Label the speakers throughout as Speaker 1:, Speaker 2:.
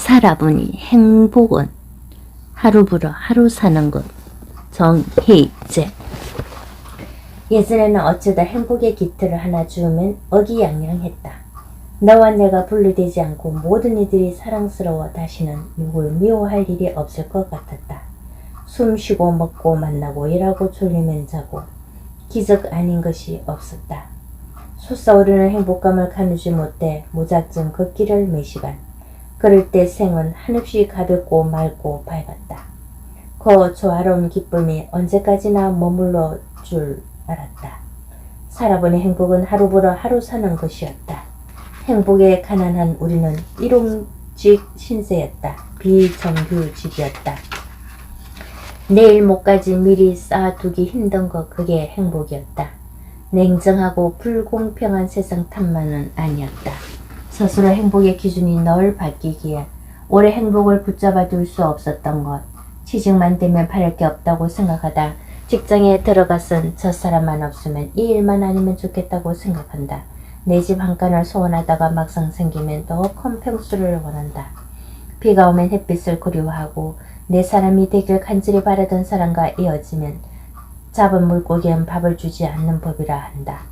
Speaker 1: 살아보니 행복은 하루 불어 하루 사는 것. 정혜제. 예전에는 어쩌다 행복의 깃털을 하나 주우면 어기양양했다. 너와 내가 분리되지 않고 모든 이들이 사랑스러워 다시는 누굴 미워할 일이 없을 것 같았다. 숨 쉬고 먹고 만나고 일하고 졸리면 자고 기적 아닌 것이 없었다. 솟아오르는 행복감을 가누지 못해 무작정 걷기를 매시간. 그럴 때 생은 한없이 가볍고 맑고 밝았다. 그 조화로운 기쁨이 언제까지나 머물러 줄 알았다. 살아보니 행복은 하루 벌어 하루 사는 것이었다. 행복에 가난한 우리는 일용직 신세였다. 비정규직이었다. 내일 목까지 미리 쌓아두기 힘든 거 그게 행복이었다. 냉정하고 불공평한 세상 탓만은 아니었다. 스스로 행복의 기준이 늘 바뀌기에 오래 행복을 붙잡아 둘 수 없었던 것. 취직만 되면 바랄 게 없다고 생각하다 직장에 들어가선 저 사람만 없으면 이 일만 아니면 좋겠다고 생각한다. 내 집 한 칸을 소원하다가 막상 생기면 더 큰 평수를 원한다. 비가 오면 햇빛을 그리워하고 내 사람이 되길 간절히 바라던 사람과 이어지면 잡은 물고기엔 밥을 주지 않는 법이라 한다.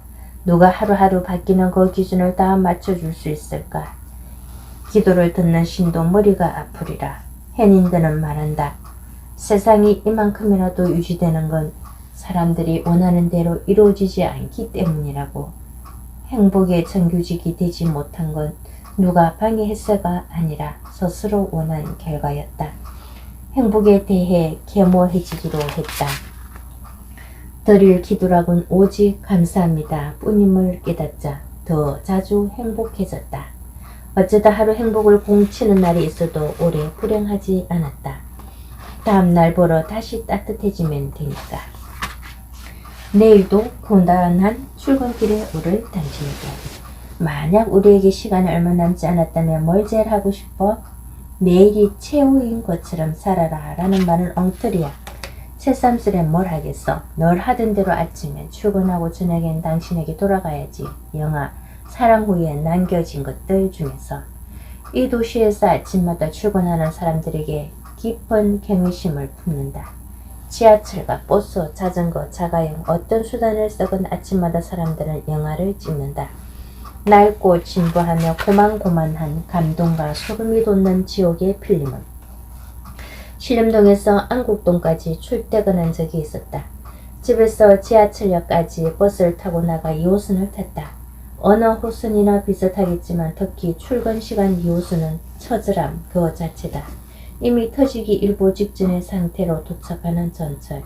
Speaker 1: 누가 하루하루 바뀌는 그 기준을 다 맞춰줄 수 있을까? 기도를 듣는 신도 머리가 아프리라. 해닌들은 말한다. 세상이 이만큼이라도 유지되는 건 사람들이 원하는 대로 이루어지지 않기 때문이라고. 행복의 정규직이 되지 못한 건 누가 방해했어가 아니라 스스로 원한 결과였다. 행복에 대해 계모해지기로 했다. 드릴 기도락은 오직 감사합니다 뿐임을 깨닫자 더 자주 행복해졌다. 어쩌다 하루 행복을 공치는 날이 있어도 오래 불행하지 않았다. 다음 날 보러 다시 따뜻해지면 되니까. 내일도 고단한 출근길에 오를 당신에게. 만약 우리에게 시간이 얼마 남지 않았다면 뭘 제일 하고 싶어? 내일이 최후인 것처럼 살아라 라는 말은 엉터리야. 새삼스레 뭘 하겠어. 널 하던 대로 아침에 출근하고 저녁엔 당신에게 돌아가야지. 영화 사랑 후에 남겨진 것들 중에서. 이 도시에서 아침마다 출근하는 사람들에게 깊은 경외심을 품는다. 지하철과 버스, 자전거, 자가용 어떤 수단을 쓰건 아침마다 사람들은 영화를 찍는다. 낡고 진부하며 고만고만한 감동과 소름이 돋는 지옥의 필름은 신림동에서 안국동까지 출퇴근한 적이 있었다. 집에서 지하철역까지 버스를 타고 나가 2호선을 탔다. 어느 호선이나 비슷하겠지만 특히 출근 시간 2호선은 처절함 그 자체다. 이미 터지기 일보 직전의 상태로 도착하는 전철.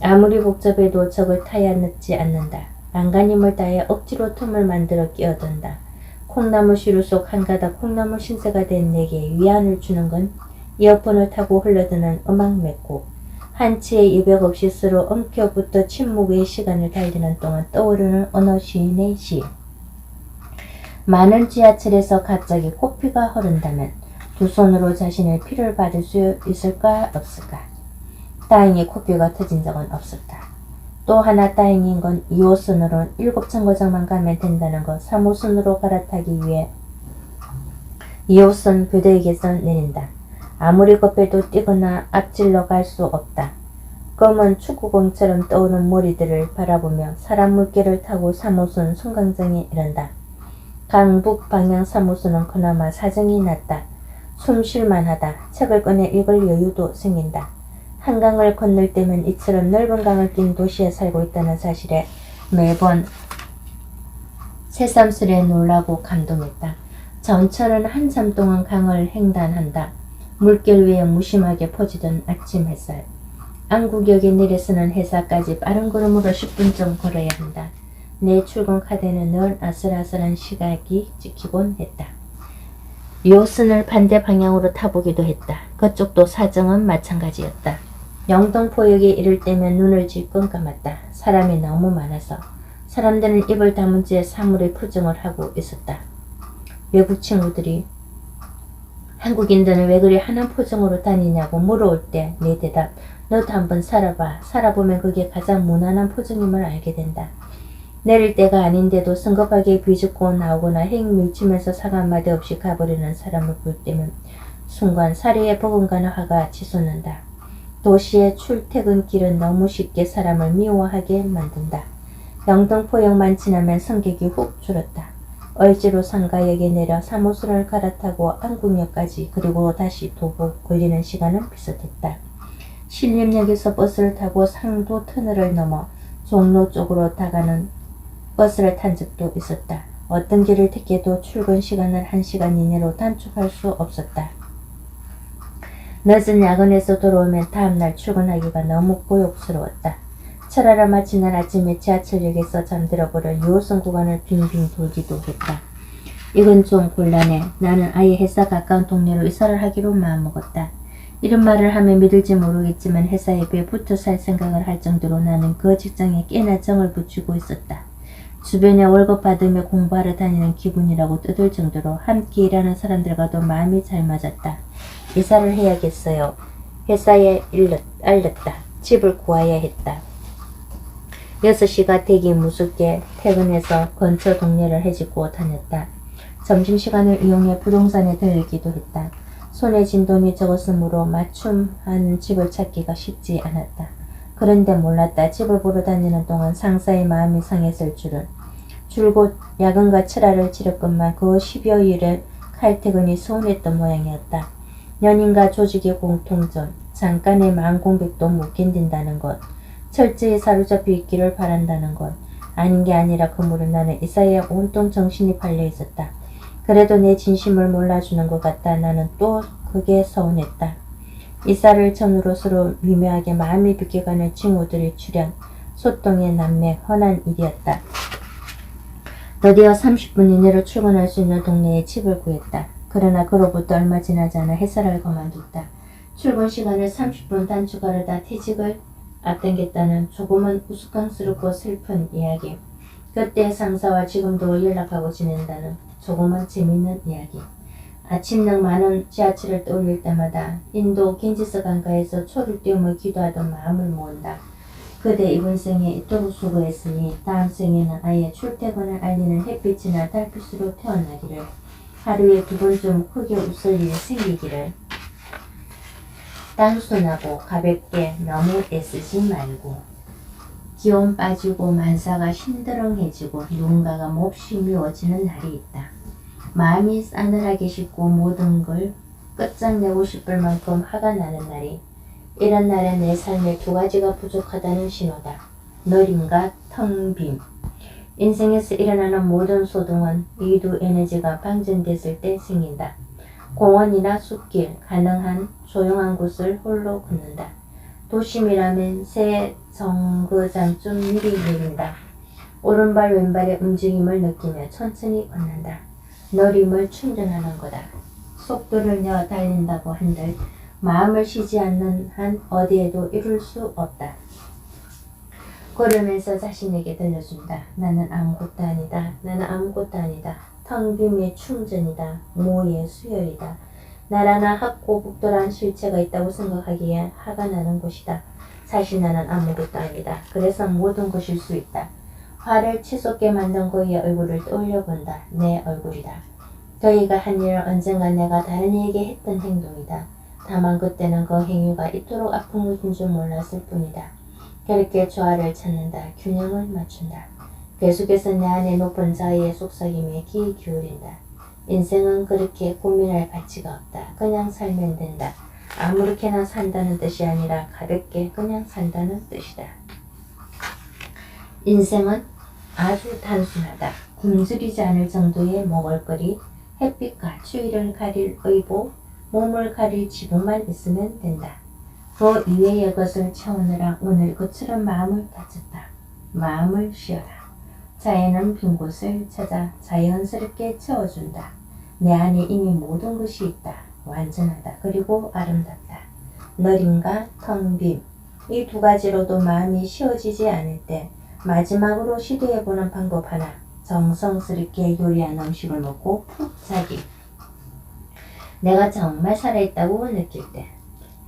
Speaker 1: 아무리 복잡해도 적을 타야 늦지 않는다. 안간힘을 다해 억지로 틈을 만들어 끼어든다. 콩나물 시루 속 한 가닥 콩나물 신세가 된 내게 위안을 주는 건 이어폰을 타고 흘러드는 음악 맺고 한 치의 여백 없이 서로 엉켜붙어 침묵의 시간을 달리는 동안 떠오르는 어느 시인의 시. 많은 지하철에서 갑자기 코피가 흐른다면 두 손으로 자신의 피를 받을 수 있을까 없을까? 다행히 코피가 터진 적은 없었다. 또 하나 다행인 건 2호선으로 7정거장만 가면 된다는 것. 3호선으로 갈아타기 위해 2호선 교대역에서 내린다. 아무리 급해도 뛰거나 앞질러 갈 수 없다. 검은 축구공처럼 떠오른 머리들을 바라보며 사람 물개를 타고 3호선 승강장에 이른다. 강북 방향 3호선은 그나마 사정이 낫다. 숨 쉴만하다. 책을 꺼내 읽을 여유도 생긴다. 한강을 건널 때면 이처럼 넓은 강을 낀 도시에 살고 있다는 사실에 매번 새삼스레 놀라고 감동했다. 전철은 한참 동안 강을 횡단한다. 물길 위에 무심하게 퍼지던 아침 햇살. 안국역에 내려서는 회사까지 빠른 걸음으로 10분쯤 걸어야 한다. 내 출근 카드에는 늘 아슬아슬한 시각이 찍히곤 했다. 2호선을 반대 방향으로 타보기도 했다. 그쪽도 사정은 마찬가지였다. 영동포역에 이를 때면 눈을 질끈 감았다. 사람이 너무 많아서 사람들은 입을 다문 채 사물의 표정을 하고 있었다. 외국 친구들이 한국인들은 왜 그리 하는 표정으로 다니냐고 물어올 때 내 대답, 너도 한번 살아봐. 살아보면 그게 가장 무난한 표정임을 알게 된다. 내릴 때가 아닌데도 성급하게 비집고 나오거나 행 밀치면서 사과 한마디 없이 가버리는 사람을 볼 때면 순간 사리에 버금가는 화가 치솟는다. 도시의 출퇴근길은 너무 쉽게 사람을 미워하게 만든다. 영등포역만 지나면 승객이 훅 줄었다. 을지로 상가역에 내려 사무소를 갈아타고 안국역까지 그리고 다시 도보 걸리는 시간은 비슷했다. 신림역에서 버스를 타고 상도 터널을 넘어 종로 쪽으로 다가는 버스를 탄 적도 있었다. 어떤 길을 택해도 출근 시간을 1시간 이내로 단축할 수 없었다. 늦은 야근에서 돌아오면 다음날 출근하기가 너무 고역스러웠다. 철하러 마친 날 아침에 지하철역에서 잠들어버려 2호선 구간을 빙빙 돌기도 했다. 이건 좀 곤란해. 나는 아예 회사 가까운 동네로 이사를 하기로 마음먹었다. 이런 말을 하면 믿을지 모르겠지만 회사에 배 붙어 살 생각을 할 정도로 나는 그 직장에 꽤나 정을 붙이고 있었다. 주변에 월급 받으며 공부하러 다니는 기분이라고 뜯을 정도로 함께 일하는 사람들과도 마음이 잘 맞았다. 이사를 해야겠어요. 회사에 알렸다. 집을 구해야 했다. 6시가 되기 무섭게 퇴근해서 근처 동네를 헤집고 다녔다. 점심시간을 이용해 부동산에 들르기도 했다. 손에 쥔 돈이 적었으므로 맞춤한 집을 찾기가 쉽지 않았다. 그런데 몰랐다. 집을 보러 다니는 동안 상사의 마음이 상했을 줄은. 줄곧 야근과 철화를 치렀건만 그 10여일의 칼퇴근이 서운했던 모양이었다. 연인과 조직의 공통점, 잠깐의 마음 공백도 못 견딘다는 것, 철저히 사로잡혀 있기를 바란다는 것, 아닌 게 아니라 그 무렵 나는 이사에 온통 정신이 팔려 있었다. 그래도 내 진심을 몰라주는 것 같다. 나는 또 그게 서운했다. 이사를 전후로 서로 미묘하게 마음이 비껴가는 친구들의 출현, 소통의 남매, 훤한 일이었다. 드디어 30분 이내로 출근할 수 있는 동네에 집을 구했다. 그러나 그로부터 얼마 지나지 않아 회사를 그만뒀다. 출근 시간을 30분 단축하려다 퇴직을 앞당겼다는 조금은 우스꽝스럽고 슬픈 이야기. 그때 상사와 지금도 연락하고 지낸다는 조금은 재밌는 이야기. 아침녘 많은 지하철을 떠올릴 때마다 인도 겐지스 강가에서 초를 띄우며 기도하던 마음을 모은다. 그대 이번 생에 이토록 수고했으니 다음 생에는 아예 출퇴근을 알리는 햇빛이나 달빛으로 태어나기를, 하루에 2번쯤 크게 웃을 일이 생기기를, 단순하고 가볍게 너무 애쓰지 말고, 기온 빠지고 만사가 힘들어해지고 누군가가 몹시 미워지는 날이 있다. 마음이 싸늘하게 식고 모든 걸 끝장내고 싶을 만큼 화가 나는 날이, 이런 날에 내 삶에 2가지가 부족하다는 신호다. 느림과 텅 빔. 인생에서 일어나는 모든 소동은 이 두 에너지가 방전됐을 때 생긴다. 공원이나 숲길, 가능한 조용한 곳을 홀로 걷는다. 도심이라면 새 정거장쯤 미리 내린다. 오른발 왼발의 움직임을 느끼며 천천히 걷는다. 느림을 충전하는 거다. 속도를 내어 달린다고 한들 마음을 쉬지 않는 한 어디에도 이룰 수 없다. 걸으면서 자신에게 들려준다. 나는 아무것도 아니다. 나는 아무것도 아니다. 텅 빔의 충전이다. 무의 수혈이다. 나라나 학고북도란 실체가 있다고 생각하기에 화가 나는 곳이다. 사실 나는 아무것도 아니다. 그래서 모든 것일 수 있다. 화를 치솟게 만든 그의 얼굴을 떠올려 본다. 내 얼굴이다. 그이가 한 일은 언젠가 내가 다른 이에게 했던 행동이다. 다만 그때는 그 행위가 이토록 아픈 것인 줄 몰랐을 뿐이다. 그렇게 조화를 찾는다. 균형을 맞춘다. 계속해서 내 안에 높은 자의의 속삭임에 귀 기울인다. 인생은 그렇게 고민할 가치가 없다. 그냥 살면 된다. 아무렇게나 산다는 뜻이 아니라 가볍게 그냥 산다는 뜻이다. 인생은 아주 단순하다. 굶주리지 않을 정도의 먹을거리, 햇빛과 추위를 가릴 의복, 몸을 가릴 지붕만 있으면 된다. 그 이외의 것을 채우느라 오늘 그처럼 마음을 다쳤다. 마음을 쉬어라. 자연은 빈 곳을 찾아 자연스럽게 채워준다. 내 안에 이미 모든 것이 있다. 완전하다. 그리고 아름답다. 느림과 텅 빔. 이 2가지로도 마음이 쉬어지지 않을 때 마지막으로 시도해보는 방법 하나. 정성스럽게 요리한 음식을 먹고 푹 자기. 내가 정말 살아있다고 느낄 때.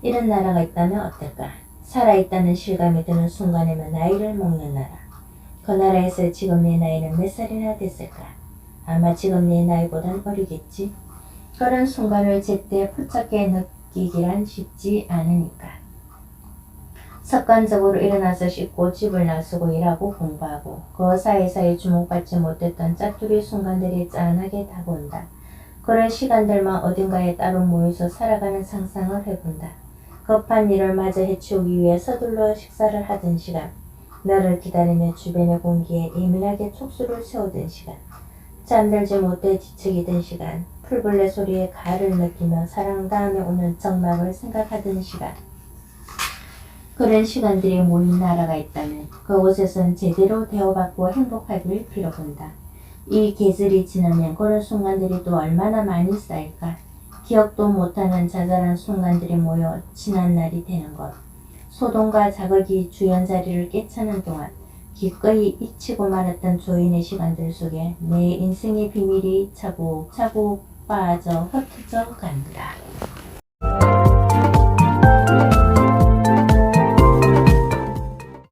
Speaker 1: 이런 나라가 있다면 어떨까? 살아있다는 실감이 드는 순간이면 나이를 먹는 나라. 그 나라에서 지금 내 나이는 몇 살이나 됐을까? 아마 지금 내 나이보단 어리겠지. 그런 순간을 제때 포착해 느끼기란 쉽지 않으니까. 습관적으로 일어나서 씻고 집을 나서고 일하고 공부하고 그 사이사이 주목받지 못했던 짜투리 순간들이 짠하게 다가온다. 그런 시간들만 어딘가에 따로 모여서 살아가는 상상을 해본다. 급한 일을 마저 해치우기 위해 서둘러 식사를 하던 시간, 너를 기다리며 주변의 공기에 예민하게 촉수를 세우던 시간, 잠들지 못해 뒤척이던 시간, 풀벌레 소리에 가을을 느끼며 사랑 다음에 오는 적막을 생각하던 시간. 그런 시간들이 모인 나라가 있다면 그곳에선 제대로 대우받고 행복하길 빌어본다. 이 계절이 지나면 그런 순간들이 또 얼마나 많이 쌓일까. 기억도 못하는 자잘한 순간들이 모여 지난 날이 되는 것. 소동과 자극이 주연 자리를 깨차는 동안 기꺼이 잊히고 말았던 조인의 시간들 속에 내 인생의 비밀이 차곡차곡 빠져 흩어져 간다.